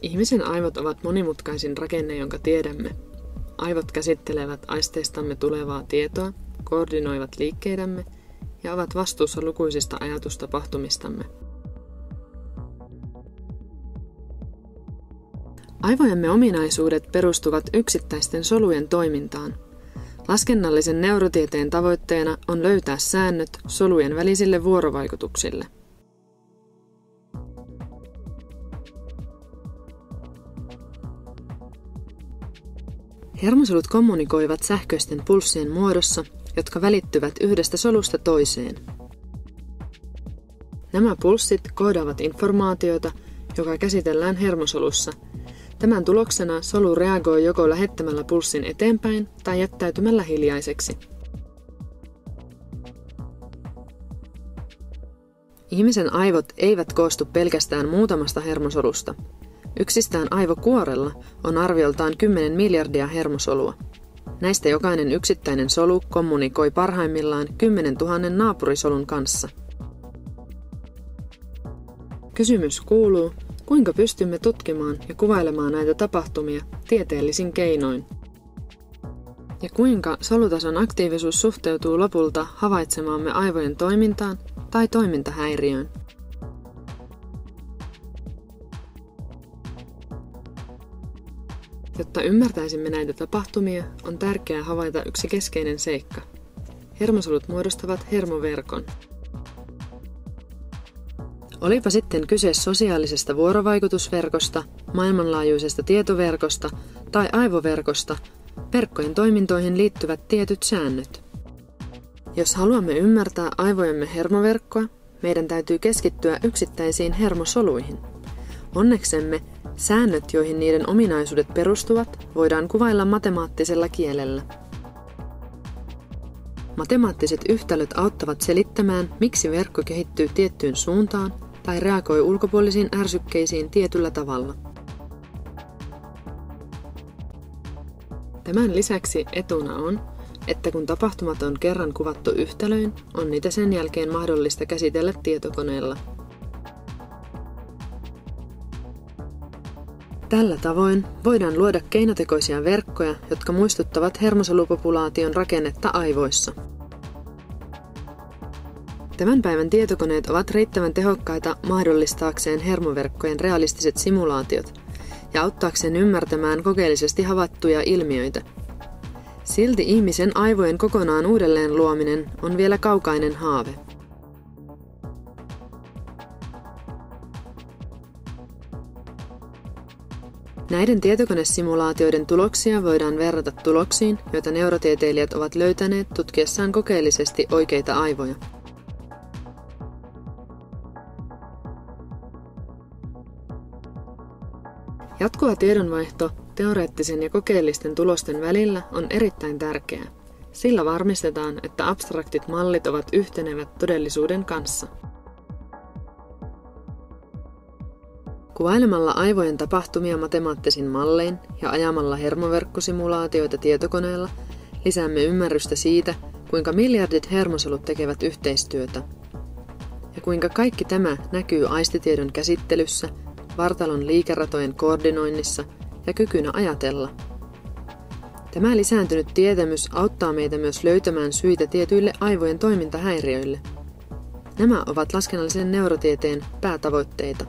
Ihmisen aivot ovat monimutkaisin rakenne, jonka tiedämme. Aivot käsittelevät aisteistamme tulevaa tietoa, koordinoivat liikkeitämme ja ovat vastuussa lukuisista ajatustapahtumistamme. Aivojemme ominaisuudet perustuvat yksittäisten solujen toimintaan. Laskennallisen neurotieteen tavoitteena on löytää säännöt solujen välisille vuorovaikutuksille. Hermosolut kommunikoivat sähköisten pulssien muodossa, jotka välittyvät yhdestä solusta toiseen. Nämä pulssit koodaavat informaatiota, joka käsitellään hermosolussa. Tämän tuloksena solu reagoi joko lähettämällä pulssin eteenpäin tai jättäytymällä hiljaiseksi. Ihmisen aivot eivät koostu pelkästään muutamasta hermosolusta. Yksistään aivokuorella on arvioltaan 10 miljardia hermosolua. Näistä jokainen yksittäinen solu kommunikoi parhaimmillaan 10 000 naapurisolun kanssa. Kysymys kuuluu, kuinka pystymme tutkimaan ja kuvailemaan näitä tapahtumia tieteellisin keinoin? Ja kuinka solutason aktiivisuus suhteutuu lopulta havaitsemaamme aivojen toimintaan tai toimintahäiriöön? Jotta ymmärtäisimme näitä tapahtumia, on tärkeää havaita yksi keskeinen seikka. Hermosolut muodostavat hermoverkon. Olipa sitten kyse sosiaalisesta vuorovaikutusverkosta, maailmanlaajuisesta tietoverkosta tai aivoverkosta, verkkojen toimintoihin liittyvät tietyt säännöt. Jos haluamme ymmärtää aivojemme hermoverkkoa, meidän täytyy keskittyä yksittäisiin hermosoluihin. Onneksemme säännöt, joihin niiden ominaisuudet perustuvat, voidaan kuvailla matemaattisella kielellä. Matemaattiset yhtälöt auttavat selittämään, miksi verkko kehittyy tiettyyn suuntaan tai reagoi ulkopuolisiin ärsykkeisiin tietyllä tavalla. Tämän lisäksi etuna on, että kun tapahtumat on kerran kuvattu yhtälöin, on niitä sen jälkeen mahdollista käsitellä tietokoneella. Tällä tavoin voidaan luoda keinotekoisia verkkoja, jotka muistuttavat hermosolupopulaation rakennetta aivoissa. Tämän päivän tietokoneet ovat riittävän tehokkaita mahdollistaakseen hermoverkkojen realistiset simulaatiot ja auttaakseen ymmärtämään kokeellisesti havaittuja ilmiöitä. Silti ihmisen aivojen kokonaan uudelleen luominen on vielä kaukainen haave. Näiden tietokonesimulaatioiden tuloksia voidaan verrata tuloksiin, joita neurotieteilijät ovat löytäneet tutkiessaan kokeellisesti oikeita aivoja. Jatkuva tiedonvaihto teoreettisen ja kokeellisten tulosten välillä on erittäin tärkeää. Sillä varmistetaan, että abstraktit mallit ovat yhtenevät todellisuuden kanssa. Kuvailemalla aivojen tapahtumia matemaattisin mallein ja ajamalla hermoverkkosimulaatioita tietokoneella lisäämme ymmärrystä siitä, kuinka miljardit hermosolut tekevät yhteistyötä ja kuinka kaikki tämä näkyy aistitiedon käsittelyssä, vartalon liikeratojen koordinoinnissa ja kykynä ajatella. Tämä lisääntynyt tietämys auttaa meitä myös löytämään syitä tietyille aivojen toimintahäiriöille. Nämä ovat laskennallisen neurotieteen päätavoitteita.